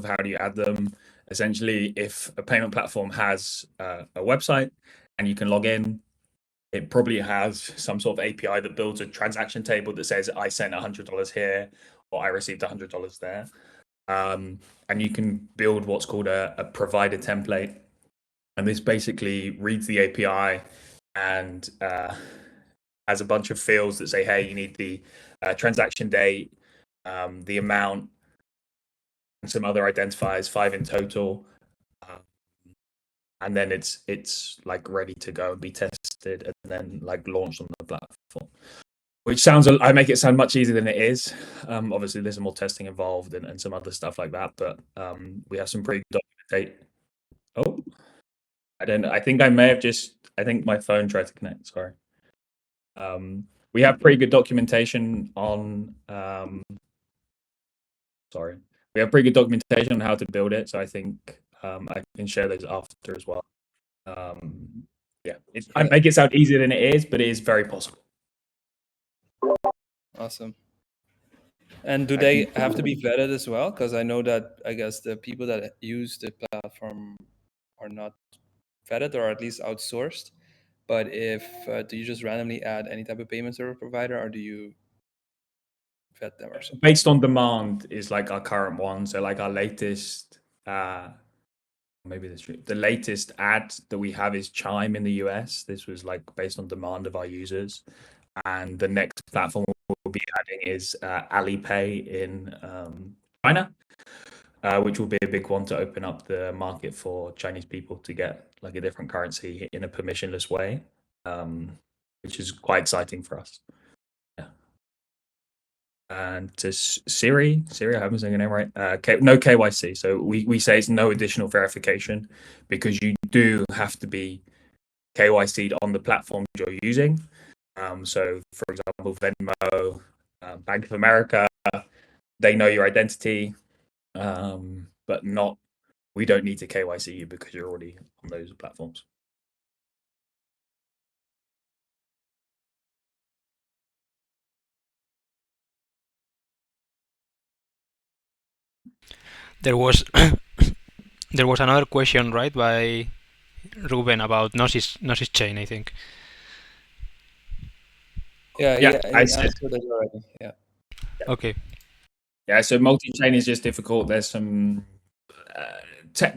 of how do you add them. Essentially, if a payment platform has a website and you can log in, it probably has some sort of API that builds a transaction table that says I sent $100 here or I received $100 there. And you can build what's called a provider template. And this basically reads the API and has a bunch of fields that say, hey, you need the transaction date, the amount, and some other identifiers, 5 in total. And then it's like ready to go and be tested and then like launched on the platform. Which sounds, I make it sound much easier than it is. Obviously, there's some more testing involved and some other stuff like that, but we have some pretty good documentation. Oh, I don't know. I think my phone tried to connect. Sorry. We have pretty good documentation on, we have pretty good documentation on how to build it. So I think I can share those after as well. Yeah, I make it sound easier than it is, but it is very possible. Awesome. And do they have to be vetted as well? Because I know that I guess the people that use the platform are not vetted or at least outsourced. But if do you just randomly add any type of payment service provider, or do you vet them or something? Based on demand is like our current one. So like our latest, maybe the latest ad that we have is Chime in the US. This was like based on demand of our users. And the next platform we'll be adding is Alipay in China, which will be a big one to open up the market for Chinese people to get like a different currency in a permissionless way, which is quite exciting for us. Yeah. And to Siri, I haven't said your name right. No KYC. So we say it's no additional verification because you do have to be KYC'd on the platform you're using. So, for example, Venmo, Bank of America, they know your identity, but we don't need to KYC you because you're already on those platforms. There was there was another question, right, by Ruben about Gnosis chain, I think. Yeah, I answered that already. Yeah. Okay. Yeah, so multi-chain is just difficult. There's some,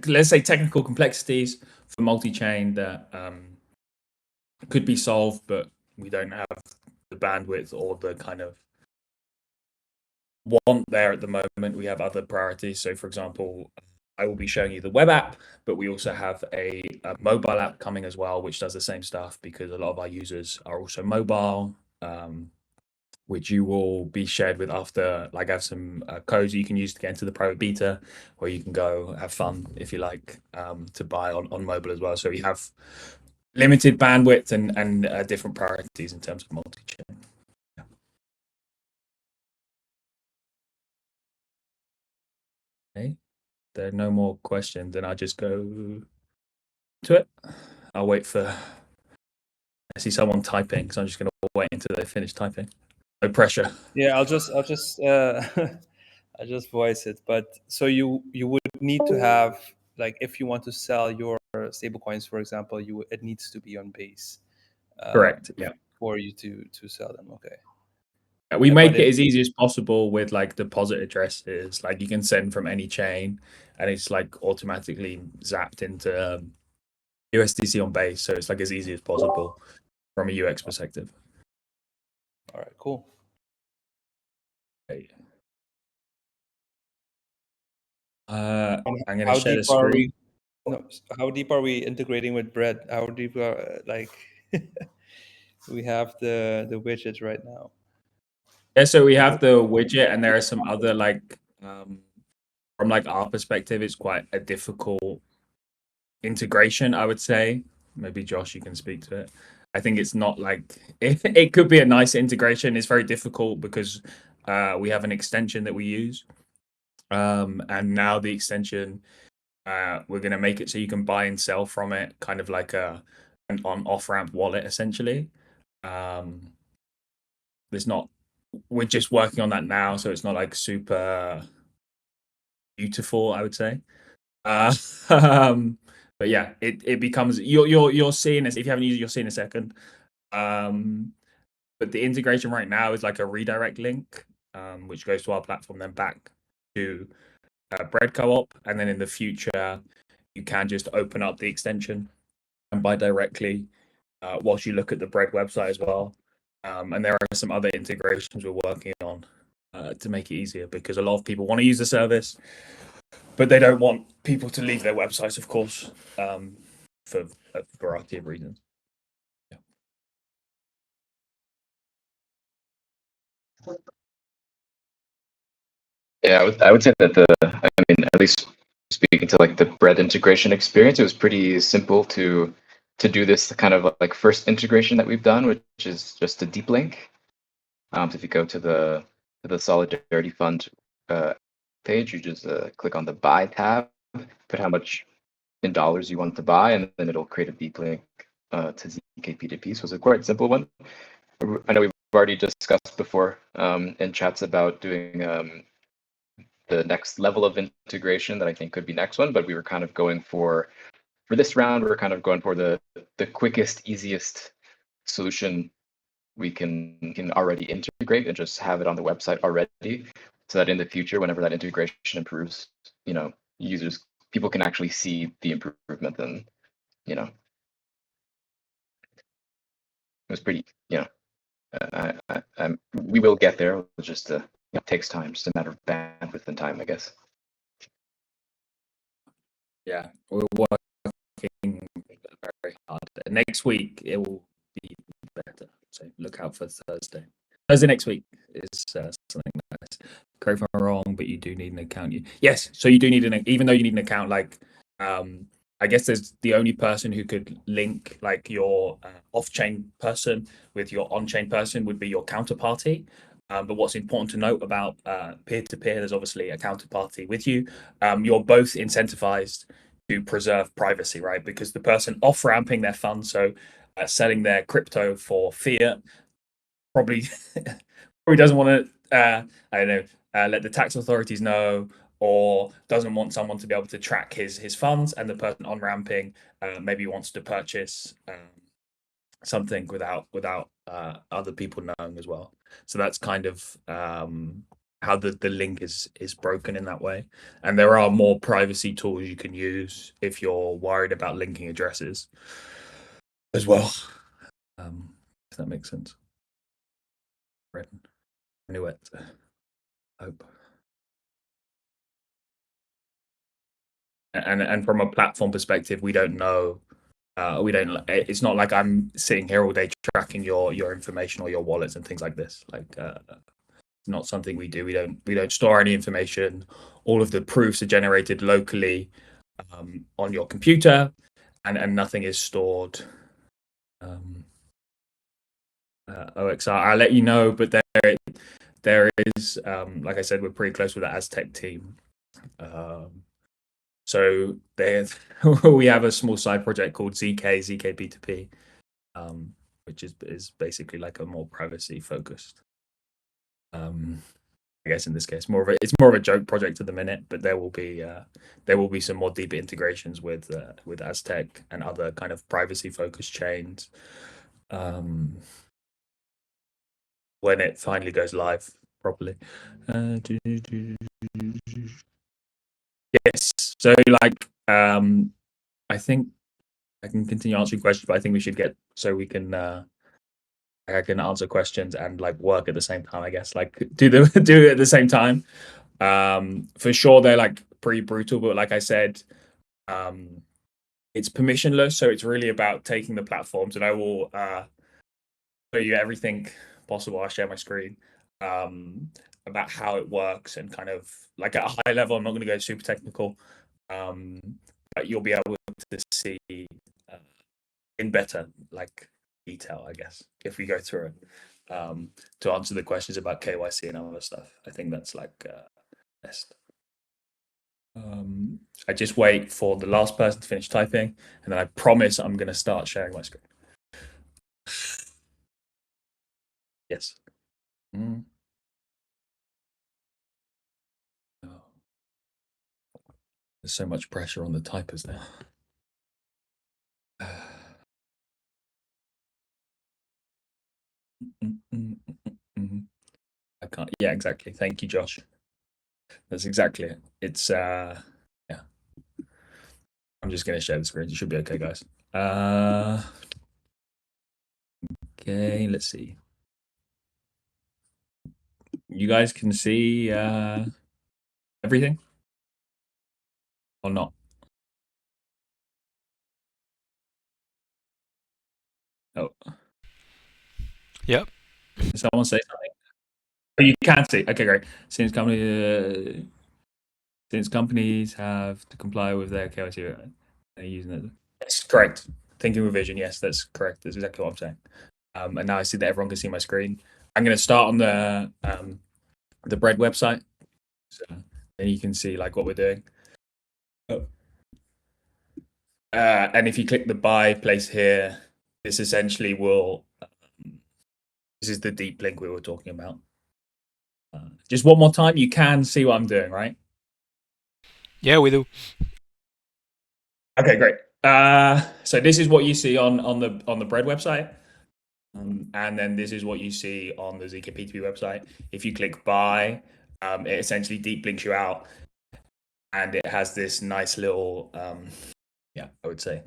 let's say, technical complexities for multi-chain that could be solved, but we don't have the bandwidth or the kind of want there at the moment. We have other priorities. So, for example, I will be showing you the web app, but we also have a mobile app coming as well, which does the same stuff because a lot of our users are also mobile, which you will be shared with after. Like, I have some codes you can use to get into the private beta, where you can go have fun if you like to buy on mobile as well. So we have limited bandwidth and different priorities in terms of multi-chain. Okay, there are no more questions, then I'll just go to it. I'll wait for. I see someone typing, so I'm just going to wait until they finish typing. No pressure. Yeah, I'll just I just voice it. But so you would need to have, like, if you want to sell your stablecoins, for example, it needs to be on Base. Correct. Yeah. For you to sell them. Okay. We make it as easy as possible with like deposit addresses. Like you can send from any chain, and it's like automatically zapped into USDC on Base. So it's like as easy as possible from a UX perspective. All right. Cool. Okay. I'm going to share the screen. How deep are we integrating with Bread? How deep are we have the widgets right now? Yeah, so we have the widget, and there are some other like from like our perspective, it's quite a difficult integration, I would say. Maybe Josh, you can speak to it. I think it's not like it could be a nice integration. It's very difficult because we have an extension that we use, and now the extension we're going to make it so you can buy and sell from it, kind of like an on-off ramp wallet, essentially. We're just working on that now, so it's not like super beautiful, I would say. But yeah, it becomes you're seeing this. If you haven't used it, you'll see in a second. But the integration right now is like a redirect link, which goes to our platform, then back to Bread Co-op, and then in the future, you can just open up the extension and buy directly whilst you look at the Bread website as well. And there are some other integrations we're working on to make it easier, because a lot of people want to use the service, but they don't want people to leave their websites, of course, for a variety of reasons. Yeah, I would say that I mean, at least speaking to like the Bread integration experience, it was pretty simple to do this kind of like first integration that we've done, which is just a deep link. So if you go to the Solidarity Fund page, you just click on the Buy tab, put how much in dollars you want to buy, and then it'll create a deep link to ZKP2P. So it's a quite simple one. I know we've already discussed before in chats about doing the next level of integration that I think could be next one, but we were kind of going for this round, we're kind of going for the quickest, easiest solution we can already integrate and just have it on the website already, so that in the future, whenever that integration improves, people can actually see the improvement. And it was pretty, we will get there. It's just it takes time, just a matter of bandwidth and time, I guess. Yeah, we're working very hard. Next week it will be better. So look out for Thursday. Thursday next week is something nice. Correct if I'm wrong, but you do need an account. Yes, so you do need even though you need an account, like I guess there's the only person who could link like your off-chain person with your on-chain person would be your counterparty. But what's important to note about peer-to-peer, there's obviously a counterparty with you. You're both incentivized to preserve privacy, right? Because the person off-ramping their funds, so selling their crypto for fiat, probably doesn't want to, I don't know, let the tax authorities know, or doesn't want someone to be able to track his funds, and the person on-ramping maybe wants to purchase something without other people knowing as well. So that's kind of how the link is broken in that way. And there are more privacy tools you can use if you're worried about linking addresses as well. If that makes sense. Right. I knew it. Hope. And from a platform perspective, we don't know. It's not like I'm sitting here all day tracking your information or your wallets and things like this. Like not something we do. We don't store any information. All of the proofs are generated locally on your computer, and nothing is stored OXR. I'll let you know, but there is like I said, we're pretty close with the Aztec team. So we have a small side project called ZKP2P, which is basically like a more privacy focused. I guess in this case, it's more of a joke project at the minute, but there will be some more deeper integrations with Aztec and other kind of privacy focused chains when it finally goes live properly. Yes, so like I think I can continue answering questions, but I think we should get so we can I can answer questions and like work at the same time, I guess, like do it at the same time. For sure they're like pretty brutal, but like I said, it's permissionless, so it's really about taking the platforms, and I will show you everything possible. I'll share my screen about how it works, and kind of like at a high level. I'm not going to go super technical, but you'll be able to see in better like detail, I guess, if we go through it to answer the questions about KYC and other stuff. I think that's like best. I just wait for the last person to finish typing, and then I promise I'm going to start sharing my screen. Yes. Mm. Oh. There's so much pressure on the typers now. I can't. Yeah, exactly. Thank you, Josh. That's exactly it. It's yeah. I'm just gonna share the screen. You should be okay, guys. Okay, let's see. You guys can see everything or not? Oh, Yep. did someone say something? Oh, you can see. Okay, great. Since companies have to comply with their KYC, they're using it. Yes, correct. Thinking revision. Yes, that's correct. That's exactly what I'm saying. And now I see that everyone can see my screen. I'm going to start on the bread website, so then you can see like what we're doing. Oh. And if you click the buy place here, this essentially will. This is the deep link we were talking about. Just one more time, you can see what I'm doing, right? Yeah, we do. Okay, great. So this is what you see on the bread website. And then this is what you see on the ZKP2P website. If you click buy, it essentially deep links you out, and it has this nice little, I would say,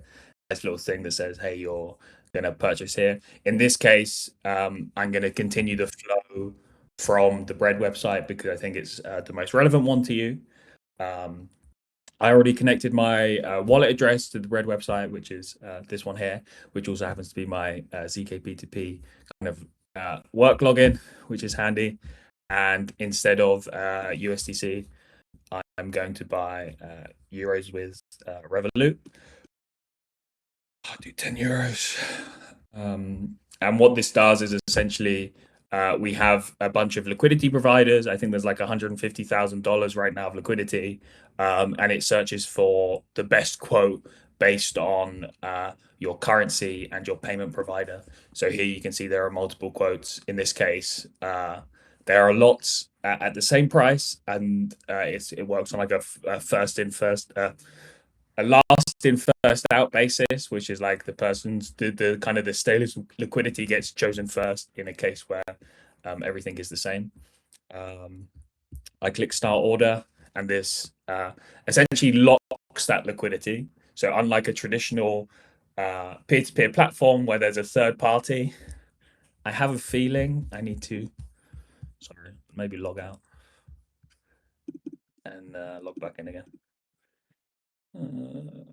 nice little thing that says, "Hey, you're gonna purchase here." In this case, I'm gonna continue the flow from the bread website because I think it's the most relevant one to you. I already connected my wallet address to the bread website, which is this one here, which also happens to be my ZKP2P kind of work login, which is handy. And instead of USDC, I'm going to buy euros with Revolut. I'll do 10 euros. And what this does is essentially we have a bunch of liquidity providers. I think there's like $150,000 right now of liquidity, and it searches for the best quote based on your currency and your payment provider. So here you can see there are multiple quotes. In this case, there are lots at the same price, and it works on like a first in first. A last in first out basis, which is like the person's the kind of the status liquidity gets chosen first in a case where everything is the same. I click start order, and this essentially locks that liquidity. So unlike a traditional peer-to-peer platform where there's a third party, I have a feeling I need to maybe log out and log back in again. I'm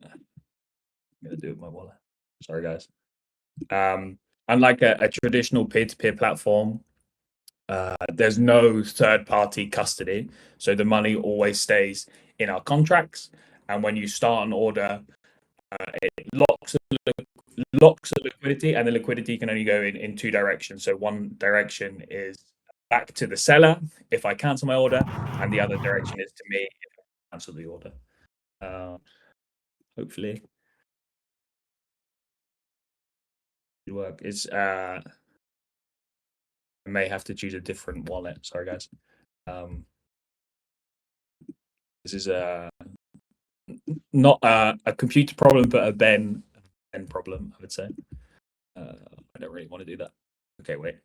gonna do it with my wallet. Sorry, guys. Unlike a traditional peer-to-peer platform, there's no third-party custody, so the money always stays in our contracts. And when you start an order, it locks the liquidity, and the liquidity can only go in two directions. So one direction is back to the seller if I cancel my order, and the other direction is to me if I cancel the order. Hopefully, it work. It's I may have to choose a different wallet. Sorry, guys. This is not a computer problem, but a Ben problem, I would say. I don't really want to do that. Okay, wait.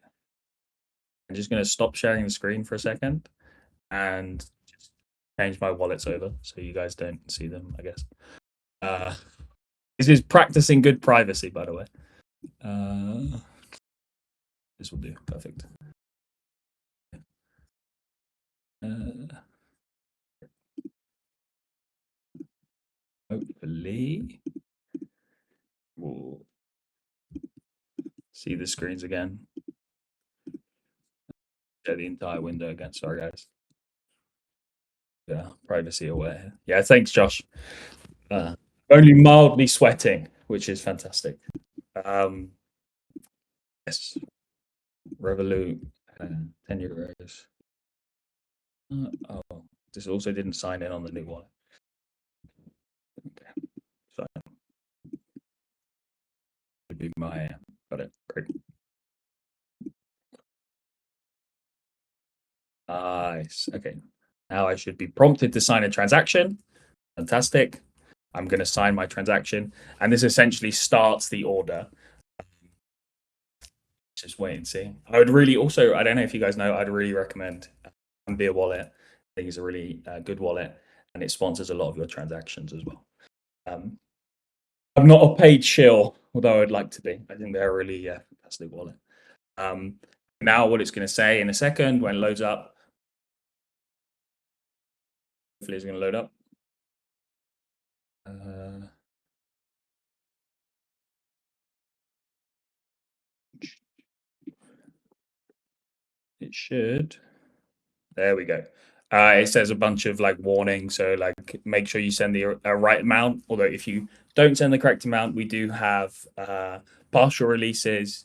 I'm just going to stop sharing the screen for a second and just change my wallets over so you guys don't see them, I guess. This is practicing good privacy, by the way. This will do. Perfect. Hopefully, we'll see the screens again. Share the entire window again. Sorry, guys. Yeah, privacy aware. Yeah, thanks, Josh. Only mildly sweating, which is fantastic. Yes, Revolut, 10 euros. Oh, this also didn't sign in on the new one. Okay, so should be my got it. Great. Nice. Okay, now I should be prompted to sign a transaction. Fantastic. I'm going to sign my transaction, and this essentially starts the order. Just wait and see. I would really also, I don't know if you guys know, I'd really recommend Beer Wallet. I think it's a really good wallet, and it sponsors a lot of your transactions as well. I'm not a paid shill, although I'd like to be. I think they're a really fantastic wallet. Now what it's going to say in a second when it loads up, hopefully it's going to load up. It should. There we go. It says a bunch of like warnings, so like make sure you send the right amount. Although if you don't send the correct amount, we do have partial releases.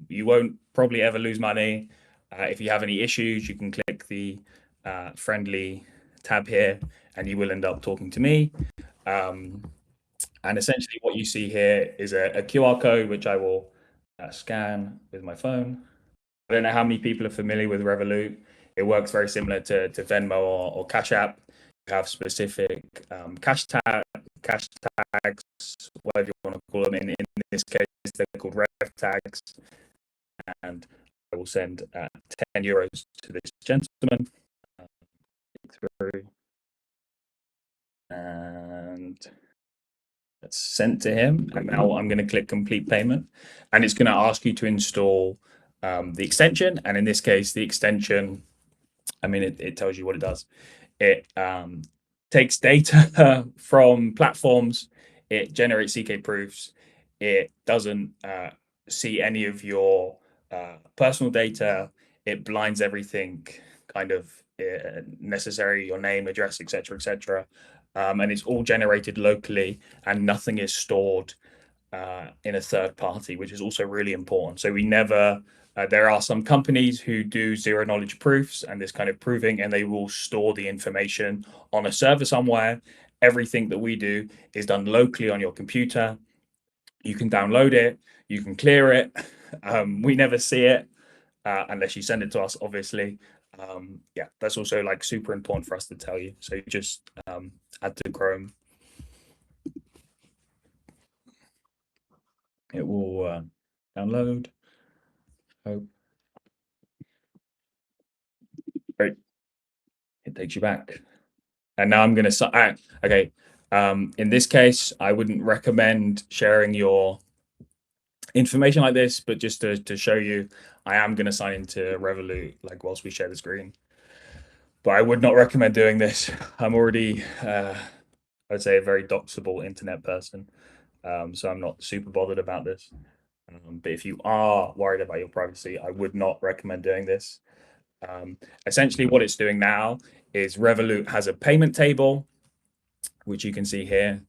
You won't probably ever lose money. If you have any issues, you can click the friendly tab here, and you will end up talking to me. And essentially, what you see here is a QR code, which I will scan with my phone. I don't know how many people are familiar with Revolut. It works very similar to Venmo or Cash App. You have specific cash tags, whatever you want to call them. In this case, they're called Rev tags. And I will send 10 euros to this gentleman. Through. And that's sent to him. And now I'm going to click complete payment. And it's going to ask you to install the extension. And in this case, the extension, I mean, it tells you what it does. It takes data from platforms. It generates ZK proofs. It doesn't see any of your personal data. It blinds everything kind of necessary, your name, address, etc., etc. And it's all generated locally, and nothing is stored in a third party, which is also really important. So we never, there are some companies who do zero knowledge proofs and this kind of proving, and they will store the information on a server somewhere. Everything that we do is done locally on your computer. You can download it, you can clear it. We never see it unless you send it to us, obviously. Yeah, that's also like super important for us to tell you. So you just add to Chrome. It will download. Hope. Great. It takes you back. And now I'm going to, okay. In this case, I wouldn't recommend sharing your information like this, but just to show you, I am going to sign into Revolut, like whilst we share the screen. But I would not recommend doing this. I'm already, I'd say, a very doxable internet person. So I'm not super bothered about this. But if you are worried about your privacy, I would not recommend doing this. Essentially, what it's doing now is Revolut has a payment table, which you can see here.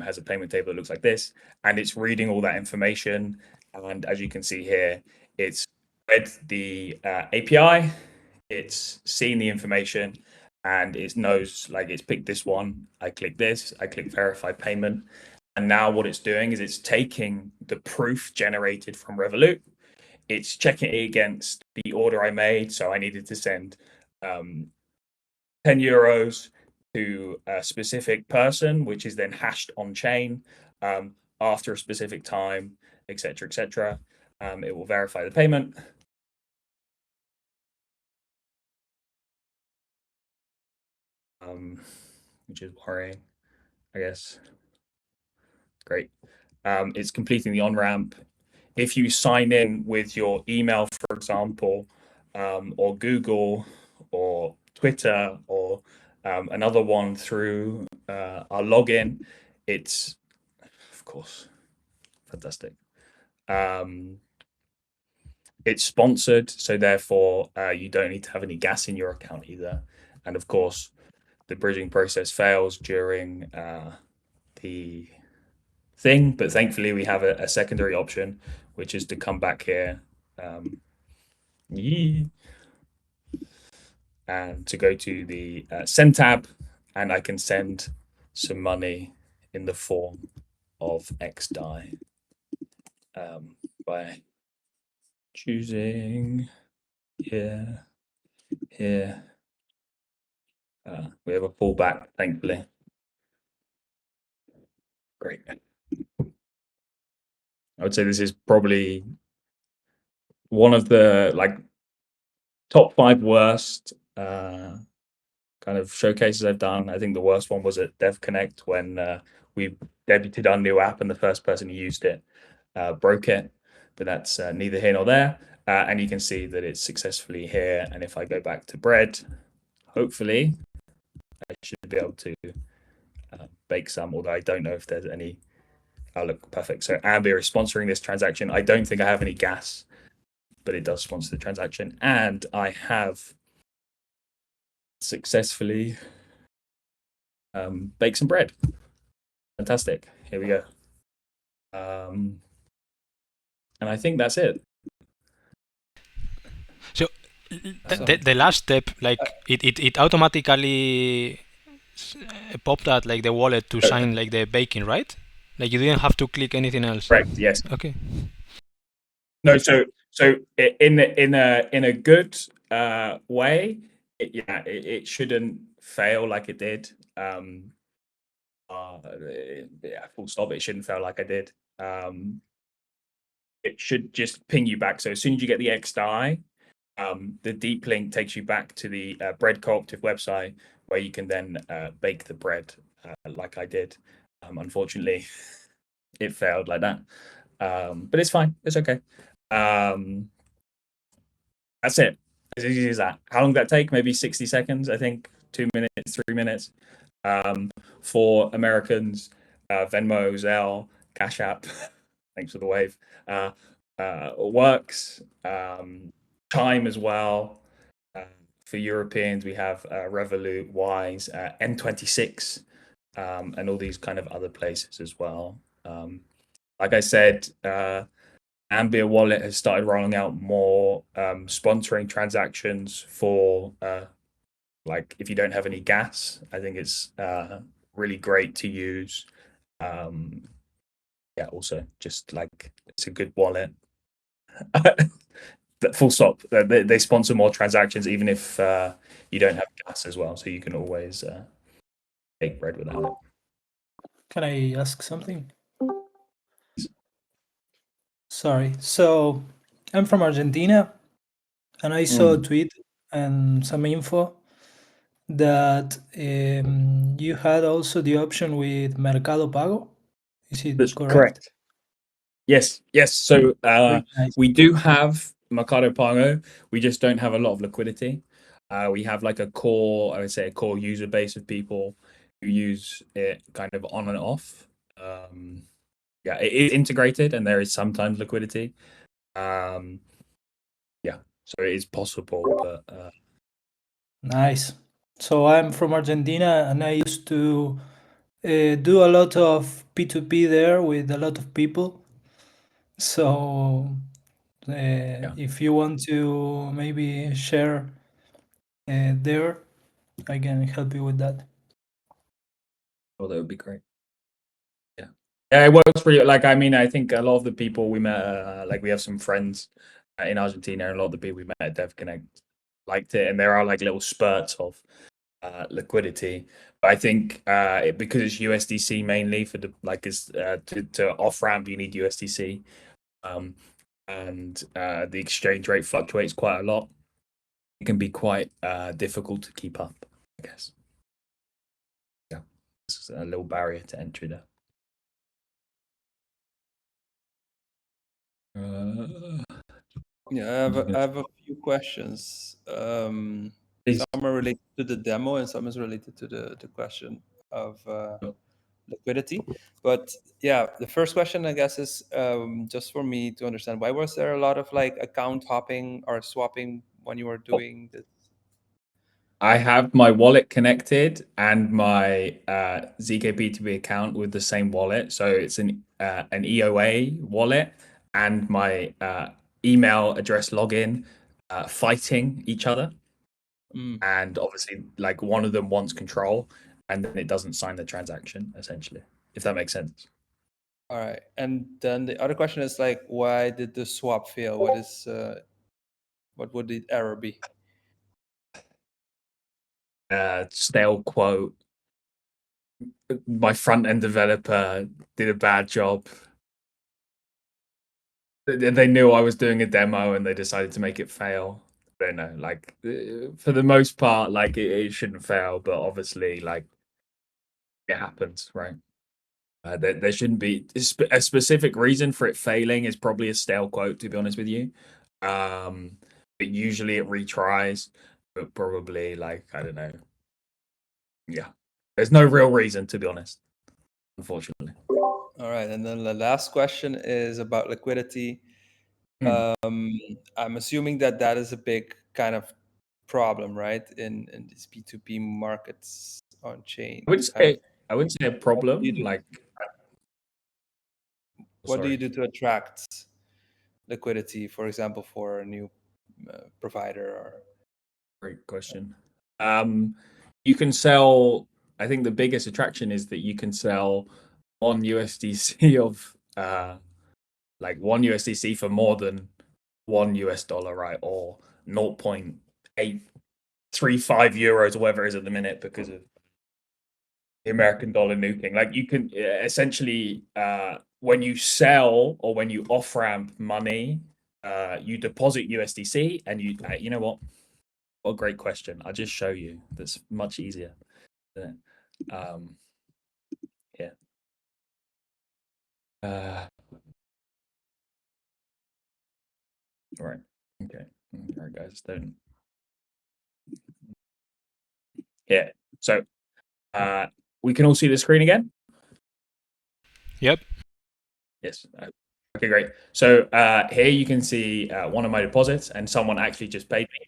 Has a payment table that looks like this, and it's reading all that information. And as you can see here, it's read the API, it's seen the information, and it knows, like, it's picked this one. I click this, I click verify payment. And now what it's doing is it's taking the proof generated from Revolut, it's checking it against the order I made. So I needed to send 10 euros to a specific person, which is then hashed on chain after a specific time, etc., etc. It will verify the payment. Which is worrying, I guess. Great. It's completing the on-ramp. If you sign in with your email, for example, or Google or Twitter or another one through our login, it's, of course, fantastic. It's sponsored, so therefore you don't need to have any gas in your account either. And of course, the bridging process fails during the thing, but thankfully we have a secondary option, which is to come back here and to go to the send tab, and I can send some money in the form of XDAI by choosing here. We have a pullback, thankfully. Great. I would say this is probably one of the top 5 worst kind of showcases I've done. I think the worst one was at DevConnect when we debuted our new app and the first person who used it broke it, but that's neither here nor there. And you can see that it's successfully here. And if I go back to bread, hopefully I should be able to bake some, although I don't know if there's any. Oh, look, perfect. So Ambia is sponsoring this transaction. I don't think I have any gas, but it does sponsor the transaction. And I have successfully baked some bread. Fantastic. Here we go. And I think that's it. So the last step, like it automatically popped out like the wallet to sign like the baking, right? Like you didn't have to click anything else. Correct. Yes. Okay. No. So in a good way, it shouldn't fail like it did. Full stop. It shouldn't fail like I did. It should just ping you back. So as soon as you get the XDI, the deep link takes you back to the bread cooperative website where you can then bake the bread like I did. Unfortunately, it failed like that. But it's fine. It's okay. That's it. As easy as that. How long did that take? Maybe 60 seconds, I think. 2 minutes, 3 minutes. For Americans, Venmo, Zelle, Cash App, thanks for the wave, works. Chime as well. For Europeans, we have Revolut, Wise, N26, and all these kind of other places as well. Like I said, Ambia Wallet has started rolling out more sponsoring transactions for like if you don't have any gas. I think it's really great to use. Yeah, also just like it's a good wallet. Full stop. They sponsor more transactions even if you don't have gas as well, so you can always bake bread without it. Can I ask something? Sorry. So I'm from Argentina, and I saw a tweet and some info that you had also the option with Mercado Pago. Is it That's correct? Yes. So Very nice. we do have Mercado Pago. We just don't have a lot of liquidity. We have like I would say a core user base of people who use it kind of on and off. Yeah, it is integrated and there is sometimes liquidity. Yeah, so it is possible, but Nice. So I'm from Argentina, and I used to do a lot of P2P there with a lot of people. So if you want to maybe share there, I can help you with that. oh, that would be great. Yeah, it works for you. Like, I mean, I think a lot of the people we met, like we have some friends in Argentina, and a lot of the people we met at DevConnect liked it, and there are like little spurts of liquidity. But I think because it's USDC mainly for the like is to off ramp, you need USDC, and the exchange rate fluctuates quite a lot. It can be quite difficult to keep up, I guess. Yeah, it's a little barrier to entry there. Yeah, I have a few questions. Some are related to the demo, and some is related to the question of liquidity. But yeah, the first question I guess is just for me to understand, why was there a lot of like account hopping or swapping when you were doing this? I have my wallet connected and my ZKP2P account with the same wallet. So it's an EOA wallet and my email address login fighting each other. And obviously, like one of them wants control and then it doesn't sign the transaction, essentially, if that makes sense. All right. And then the other question is like, why did the swap fail? What would the error be? Stale quote. my front end developer did a bad job. They knew I was doing a demo and they decided to make it fail. I don't know, like for the most part, like it shouldn't fail, but obviously, like it happens, right? There shouldn't be a specific reason for it failing. Is probably a stale quote, to be honest with you. But usually it retries, but probably like I don't know. Yeah, there's no real reason, to be honest, unfortunately. All right, and then the last question is about liquidity. I'm assuming that is a big kind of problem, right? In these P2P markets on chain. I wouldn't say a problem. Like, what do you do to attract liquidity, for example, for a new provider? Or great question. You can sell. I think the biggest attraction is that you can sell on USDC of like one USDC for more than $1, right? Or 0.835 euros or whatever it is at the minute because of the American dollar nuking. Like you can essentially when you sell or when you off ramp money, you deposit USDC and you know what? What a great question. I'll just show you. That's much easier. Yeah. All right. Okay. All right, guys. Don't. Yeah. So we can all see the screen again? Yep. Yes. Okay, great. So here you can see one of my deposits, and someone actually just paid me.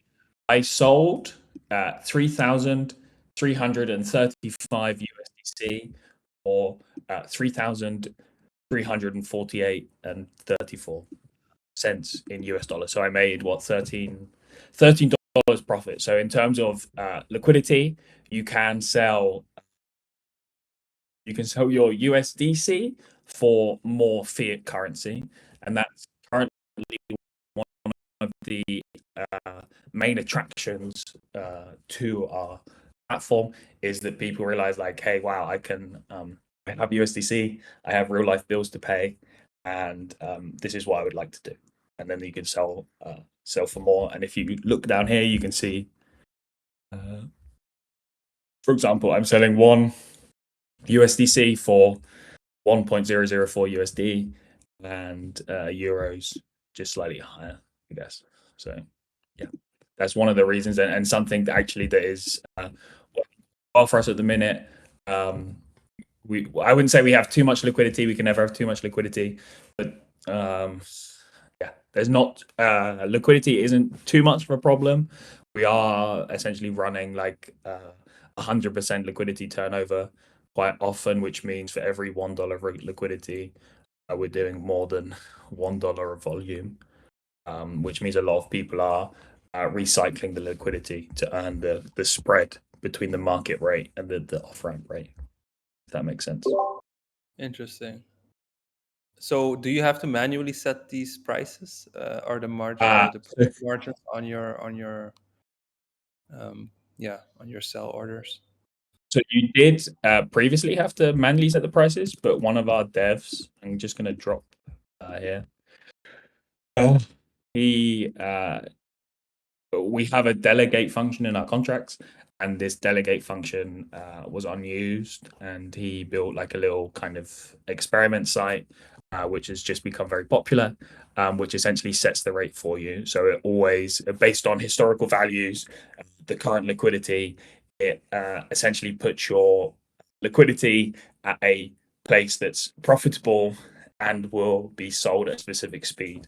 I sold 3,335 USDC or 3,348 and 34 cents in US dollars. So I made what $13 profit. So in terms of liquidity, you can sell your USDC for more fiat currency, and that's currently one of the main attractions to our platform is that people realize like, hey, wow, I have USDC, I have real life bills to pay, and this is what I would like to do. And then you can sell for more. And if you look down here, you can see, for example, I'm selling one USDC for 1.004 USD and euros just slightly higher, I guess. So yeah, that's one of the reasons, and something that actually that is well for us at the minute. I wouldn't say we have too much liquidity. We can never have too much liquidity, but yeah, there's not liquidity isn't too much of a problem. We are essentially running like 100% liquidity turnover quite often, which means for every $1 of liquidity, we're doing more than $1 of volume, which means a lot of people are recycling the liquidity to earn the spread between the market rate and the off-ramp rate. If that makes sense. interesting. So do you have to manually set these prices or the margin, the margins on your on your sell orders? So you did previously have to manually set the prices, but one of our devs, I'm just going to drop here. We have a delegate function in our contracts, and this delegate function was unused, and he built like a little kind of experiment site, which has just become very popular, which essentially sets the rate for you. So it always, based on historical values, the current liquidity, it essentially puts your liquidity at a place that's profitable and will be sold at a specific speed.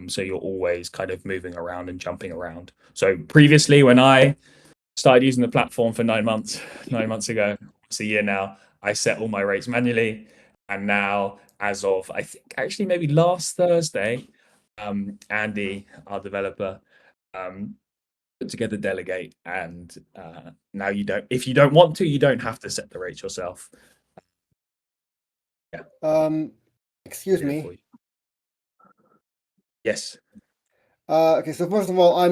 So you're always kind of moving around and jumping around. So previously, when I started using the platform for 9 months ago, it's a year now, I set all my rates manually. And now, as of, I think actually maybe last Thursday, Andy, our developer, put together Delegate. And now if you don't want to, you don't have to set the rates yourself. Yeah. Excuse me. Yes. Okay, so first of all, I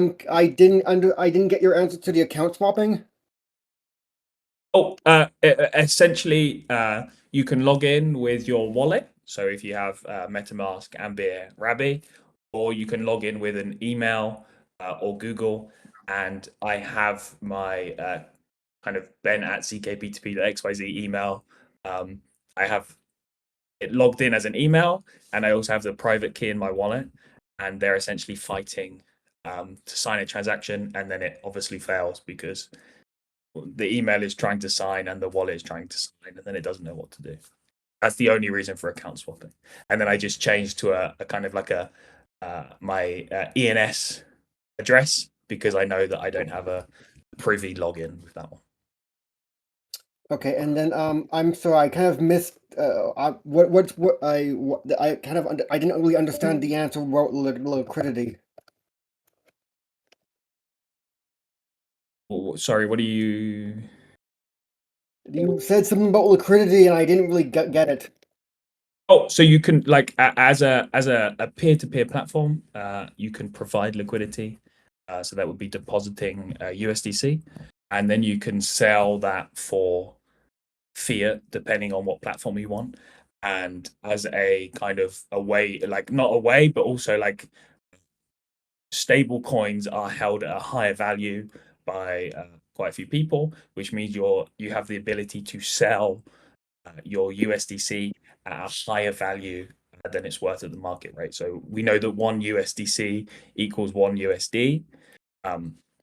didn't get your answer to the account swapping. Essentially, you can log in with your wallet. So if you have MetaMask, Ambir, Rabby, or you can log in with an email or Google. And I have my kind of Ben at ZKP2P XYZ email. I have it logged in as an email, and I also have the private key in my wallet. And they're essentially fighting to sign a transaction, and then it obviously fails because the email is trying to sign and the wallet is trying to sign, and then it doesn't know what to do. That's the only reason for account swapping. And then I just changed to a kind of like my ENS address because I know that I don't have a privy login with that one. Okay, and then I'm sorry, I kind of missed what I kind of I didn't really understand the answer about liquidity. Sorry, what do you? You said something about liquidity, and I didn't really get it. Oh, so you can like as a peer-to-peer platform, you can provide liquidity. So that would be depositing USDC, and then you can sell that for fiat depending on what platform you want. And as a kind of a way, like not a way, but also like stable coins are held at a higher value by quite a few people, which means you have the ability to sell your USDC at a higher value than it's worth at the market rate. So we know that one USDC equals one USD,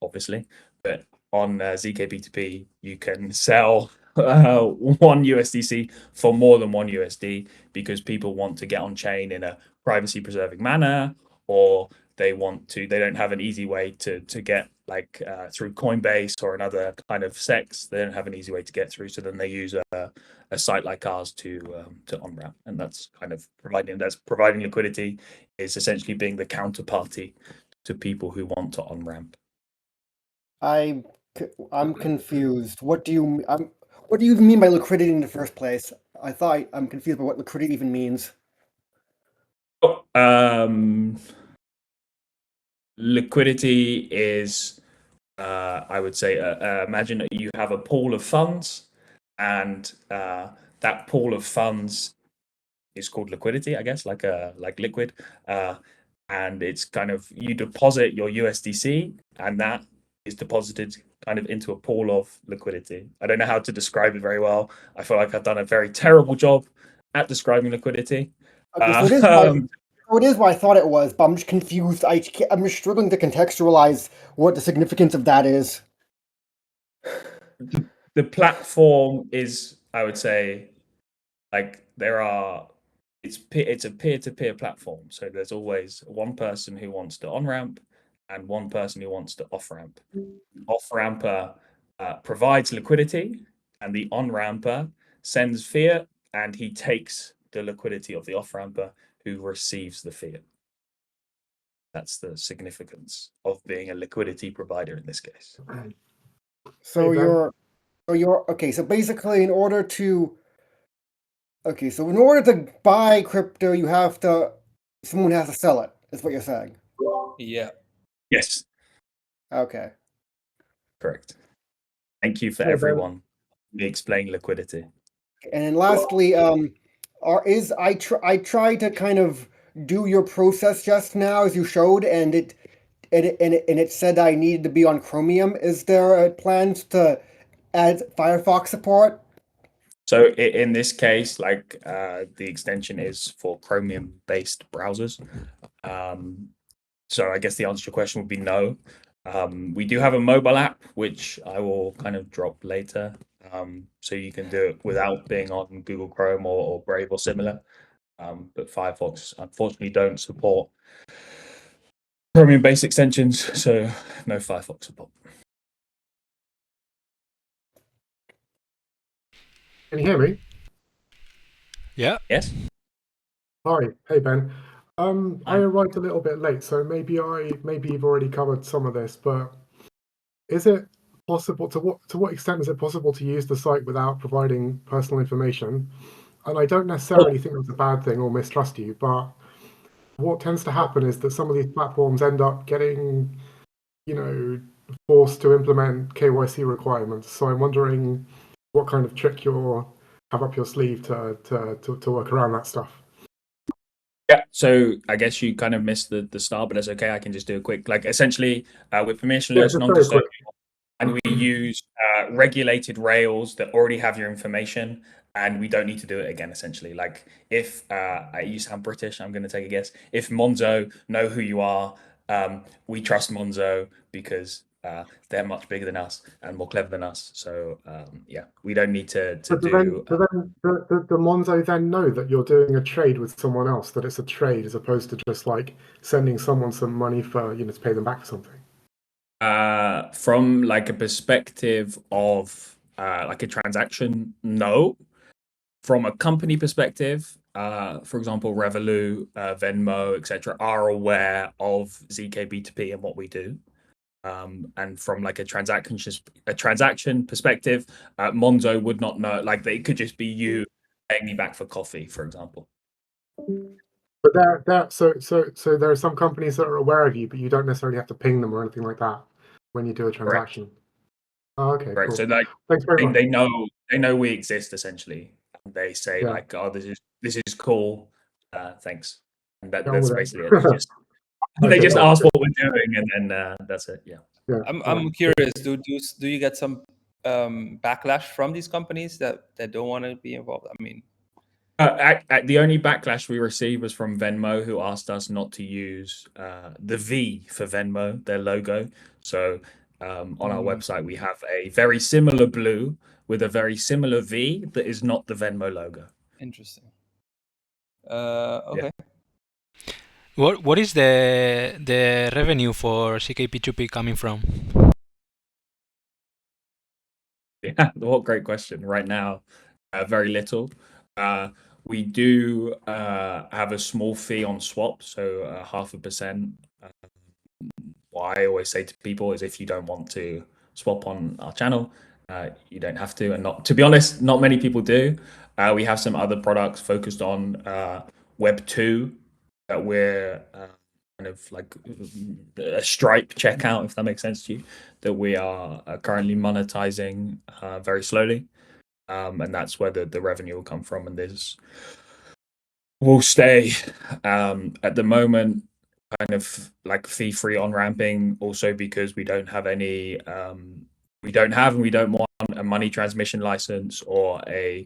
obviously, but on ZKP2P, you can sell one USDC for more than one USD because people want to get on chain in a privacy preserving manner, or they don't have an easy way to get like through Coinbase or another kind of SEX. They don't have an easy way to get through. So then they use a site like ours to on ramp, and that's kind of providing liquidity is essentially being the counterparty to people who want to on ramp. I'm confused. What do you mean by liquidity in the first place? I'm confused about what liquidity even means. Liquidity is, I would say, imagine that you have a pool of funds, and that pool of funds is called liquidity, I guess, like liquid. And it's kind of you deposit your USDC, and that is deposited kind of into a pool of liquidity. I don't know how to describe it very well. I feel like I've done a very terrible job at describing liquidity. Okay, so it is what I thought it was, but I'm just confused. I'm just struggling to contextualize what the significance of that is. The platform is, I would say, like it's a peer-to-peer platform. So there's always one person who wants to on-ramp and one person who wants to off-ramp. Off-ramper provides liquidity, and the on-ramper sends fiat, and he takes the liquidity of the off-ramper who receives the fiat. That's the significance of being a liquidity provider in this case. So okay. So basically, in order to buy crypto, someone has to sell it. Is what you're saying? Yeah. Yes. Okay. Correct. Thank you for everyone explaining liquidity. And then lastly, I tried to kind of do your process just now as you showed, and it said I needed to be on Chromium. Is there plans to add Firefox support? So in this case, like the extension is for Chromium-based browsers. So I guess the answer to your question would be no. We do have a mobile app, which I will kind of drop later. So you can do it without being on Google Chrome or Brave or similar. But Firefox, unfortunately, don't support Chromium-based extensions, so no Firefox support. Can you hear me? Yeah. Yes. Hi. Hey, Ben. I arrived a little bit late, so maybe you've already covered some of this, but is it possible to what extent is it possible to use the site without providing personal information? And I don't necessarily think that's a bad thing or mistrust you, but what tends to happen is that some of these platforms end up getting, forced to implement KYC requirements. So I'm wondering what kind of trick you have up your sleeve to work around that stuff. Yeah, so I guess you kind of missed the start, but that's okay. I can just do a quick, like essentially with permissionless, non-custodial, and we use regulated rails that already have your information, and we don't need to do it again, essentially. Like if you sound British, I'm going to take a guess. If Monzo know who you are, we trust Monzo because they're much bigger than us and more clever than us. So yeah, we don't need to do. The Monzo then know that you're doing a trade with someone else, that it's a trade as opposed to just like sending someone some money for to pay them back for something. From like a perspective of like a transaction, no. From a company perspective, for example, Revolut, Venmo, etc., are aware of ZKP2P and what we do. And from like a transaction perspective, Monzo would not know. Like they could just be you paying me back for coffee, for example. But so there are some companies that are aware of you, but you don't necessarily have to ping them or anything like that when you do a transaction. Correct. Oh, okay, Right. cool. So like Thanks very much. they know we exist essentially. They say like, oh, this is cool. Thanks. And that's basically it. They just ask what we're doing, and then that's it. Yeah. I'm curious. Do you get some backlash from these companies that don't want to be involved? I mean, the only backlash we received was from Venmo, who asked us not to use the V for Venmo, their logo. So on our website, we have a very similar blue with a very similar V that is not the Venmo logo. Interesting. Okay. Yeah. What is the revenue for ZKP2P coming from? Yeah, what great question. Right now, very little. We do have a small fee on swap, so 0.5%. What I always say to people is if you don't want to swap on our channel, you don't have to. And not to be honest, not many people do. We have some other products focused on Web 2 that we're kind of like a Stripe checkout, if that makes sense to you, that we are currently monetizing very slowly. And that's where the revenue will come from. And this will stay at the moment kind of like fee-free on ramping, also because we don't have any we don't want a money transmission license or a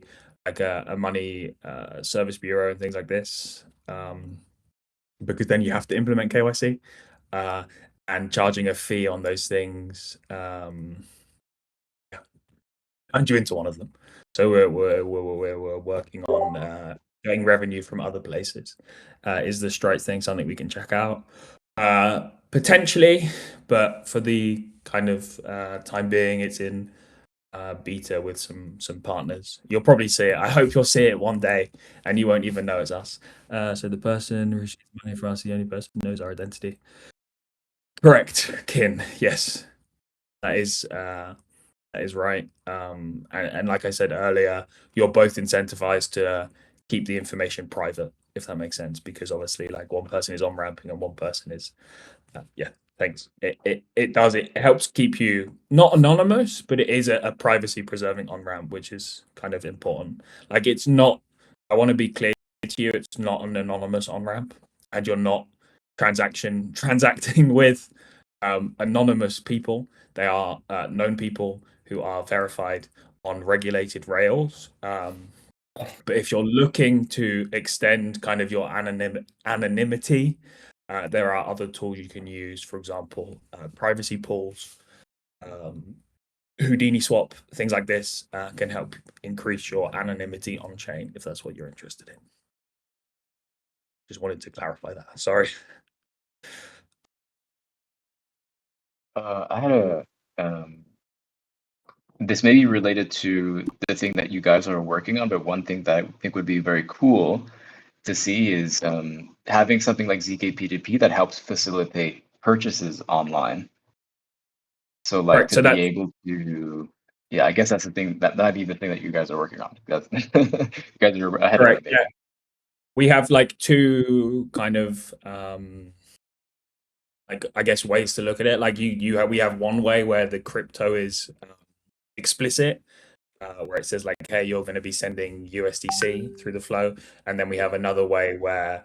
money service bureau and things like this, because then you have to implement KYC, and charging a fee on those things turns you into one of them. So we're working on getting revenue from other places. Is the Stripe thing something we can check out? Potentially, but for the kind of time being, it's in beta with some partners. You'll probably see it. I hope you'll see it one day, and you won't even know it's us. So the person who receives money from us, the only person who knows our identity. Correct, Kin. Yes, that is right. And like I said earlier, you're both incentivized to keep the information private, if that makes sense, because obviously like one person is on ramping and one person is yeah, thanks. It helps keep you not anonymous, but it is a privacy preserving on ramp, which is kind of important. Like it's not, I want to be clear to you, it's not an anonymous on ramp, and you're not transacting with anonymous people. They are known people who are verified on regulated rails. But if you're looking to extend kind of your anonymity, there are other tools you can use. For example, privacy pools, Houdini swap, things like this can help increase your anonymity on chain if that's what you're interested in. Just wanted to clarify that. Sorry. I had this may be related to the thing that you guys are working on, but one thing that I think would be very cool to see is having something like ZKP2P that helps facilitate purchases online. So like right, to be able to, yeah, I guess that's the thing, that'd be the thing that you guys are working on. That's, you guys are ahead of that. Yeah. We have like two kind of like I guess ways to look at it. Like we have one way where the crypto is explicit, where it says like, hey, you're going to be sending USDC through the flow. And then we have another way where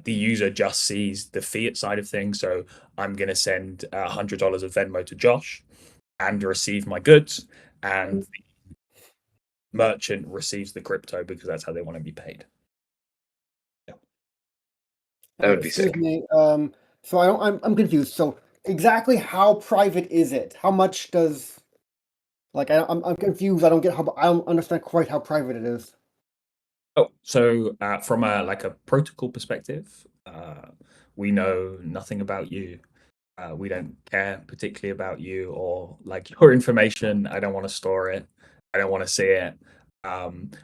the user just sees the fiat side of things. So I'm going to send $100 of Venmo to Josh and receive my goods, and the merchant receives the crypto because that's how they want to be paid. That would be Excuse sick. me. So I'm confused. So exactly how private is it? How much does I'm confused. I don't understand quite how private it is. Oh, so from a protocol perspective, we know nothing about you. We don't care particularly about you or like your information. I don't want to store it. I don't want to see it.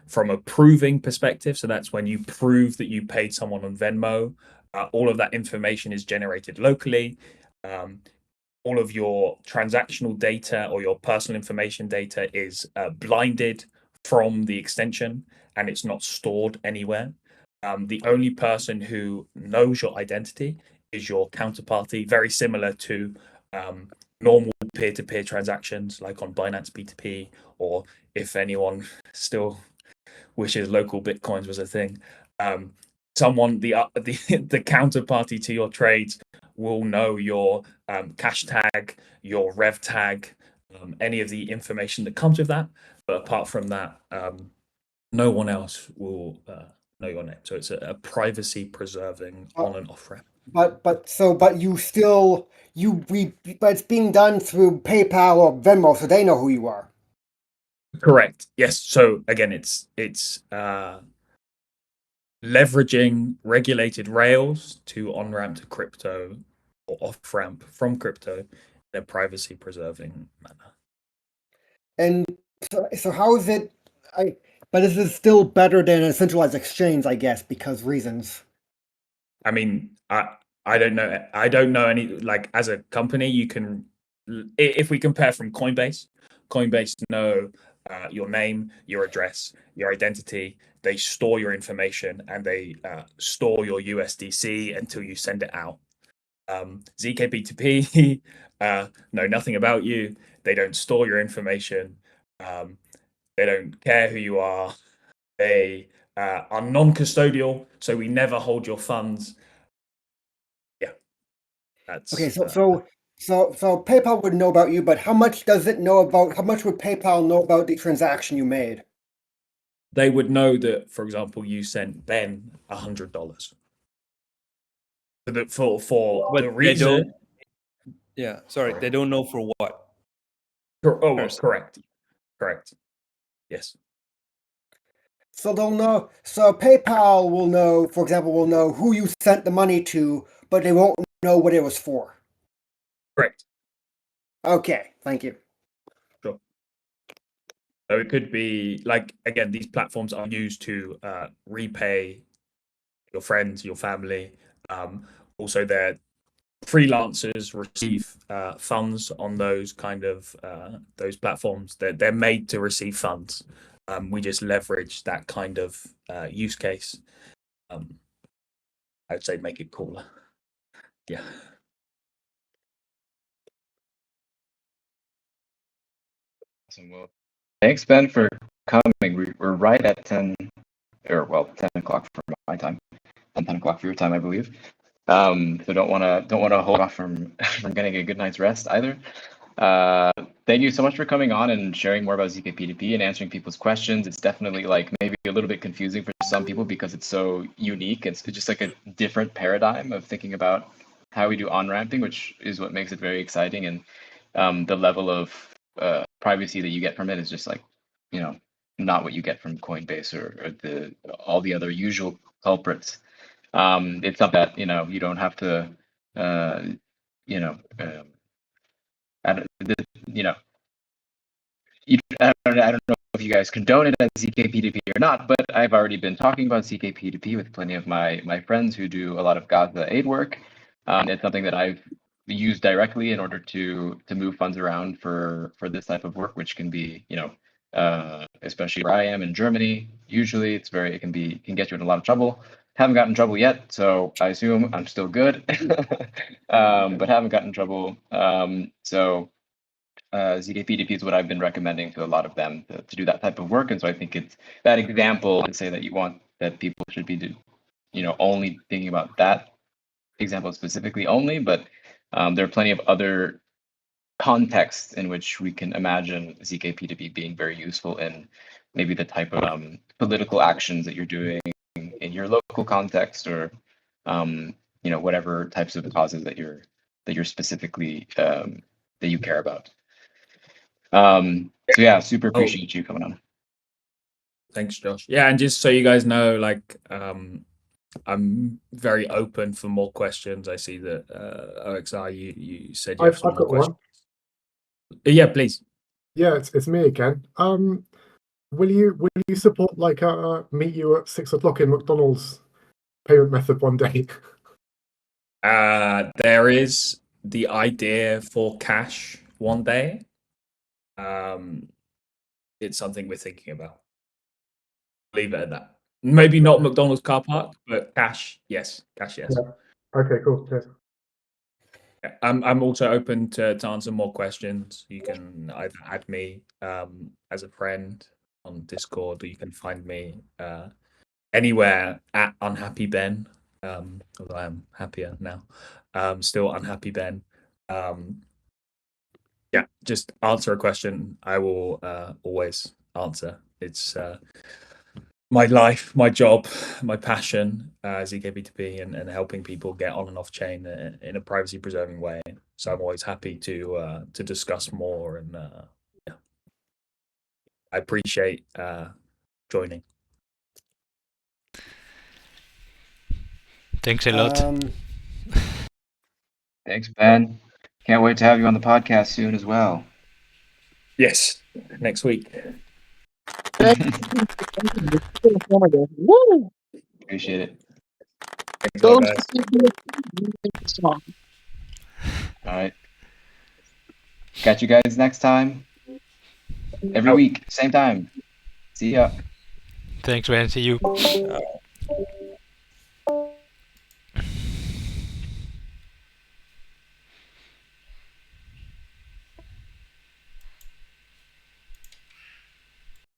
From a proving perspective, so that's when you prove that you paid someone on Venmo. All of that information is generated locally. All of your transactional data or your personal information data is blinded from the extension, and it's not stored anywhere. The only person who knows your identity is your counterparty, very similar to normal peer-to-peer transactions like on Binance P2P, or if anyone still wishes local Bitcoins was a thing. Someone, the counterparty to your trades will know your cash tag, your rev tag, any of the information that comes with that. But apart from that, no one else will know your name. So it's a privacy preserving on and off ramp. But it's being done through PayPal or Venmo, so they know who you are. Correct. Yes. So again, it's leveraging regulated rails to on ramp to crypto or off ramp from crypto in a privacy preserving manner. And so how is it? But this is still better than a centralized exchange, I guess, because reasons. I mean, I don't know. I don't know any, like, as a company, you can, if we compare from Coinbase know your name, your address, your identity. They store your information and they store your USDC until you send it out. ZKP2P know nothing about you. They don't store your information. They don't care who you are. They are non-custodial, so we never hold your funds. Yeah, that's Okay. So PayPal would know about you, but how much does it know about? How much would PayPal know about the transaction you made? they would know that, for example, you sent Ben $100. For But the they reason. don't. Yeah, sorry, Sorry. they don't know for what. Oh, Person. correct. Yes. So they'll know. So PayPal will know, for example, will know who you sent the money to, but they won't know what it was for. Correct. Okay, thank you. Sure. So it could be like, again, these platforms are used to repay your friends, your family. Also, their freelancers receive funds on those kind of those platforms. They're made to receive funds. We just leverage that kind of use case. I'd say make it cooler. Yeah. Awesome. Well, thanks, Ben, for coming. We're right at 10 o'clock for my time, and 10 o'clock for your time, I believe. So don't want to hold off from getting a good night's rest either. Thank you so much for coming on and sharing more about ZKP2P and answering people's questions. It's definitely like maybe a little bit confusing for some people because it's so unique. It's just like a different paradigm of thinking about how we do on-ramping, which is what makes it very exciting. And the level of privacy that you get from it is just like, not what you get from Coinbase or all the other usual culprits. It's something that, you don't have to, I don't know if you guys condone it as ZKP2P or not, but I've already been talking about ZKP2P with plenty of my friends who do a lot of Gaza aid work. It's something that I've used directly in order to move funds around for this type of work, which can be, especially where I am in Germany. Usually, it can get you in a lot of trouble. Haven't gotten in trouble yet, so I assume I'm still good. But haven't gotten in trouble. So ZKP2P is what I've been recommending to a lot of them to do that type of work. And so I think it's that example to say that you want that people should be, only thinking about that example specifically only, but there are plenty of other contexts in which we can imagine ZKP2P being very useful in maybe the type of political actions that you're doing in your local context, or whatever types of causes that you're specifically that you care about. So yeah, super appreciate you coming on. Thanks, Josh. Yeah, and just so you guys know, like, I'm very open for more questions. I see that OXR, you said you have some I've more got questions. one. Yeah, please. Yeah, it's me again. Will you support like meet you at 6 o'clock in McDonald's payment method one day? There is the idea for cash one day. It's something we're thinking about. Leave it at that. Maybe not McDonald's car park, but cash, yes. Cash, yes. Yeah. Okay, cool. Cheers. I'm also open to answer more questions. You can either add me as a friend on Discord, or you can find me anywhere at Unhappy Ben. Although I am happier now. Still Unhappy Ben. Yeah, just answer a question. I will always answer. It's my life, my job, my passion, ZKP2P, and helping people get on and off chain in a privacy preserving way. So I'm always happy to discuss more, and yeah, I appreciate joining. Thanks a lot. Thanks, Ben. Can't wait to have you on the podcast soon as well. Yes, next week. Appreciate it. Thanks a lot, guys. All right. Catch you guys next time. Every week, same time. See ya. Thanks, Ben. See you.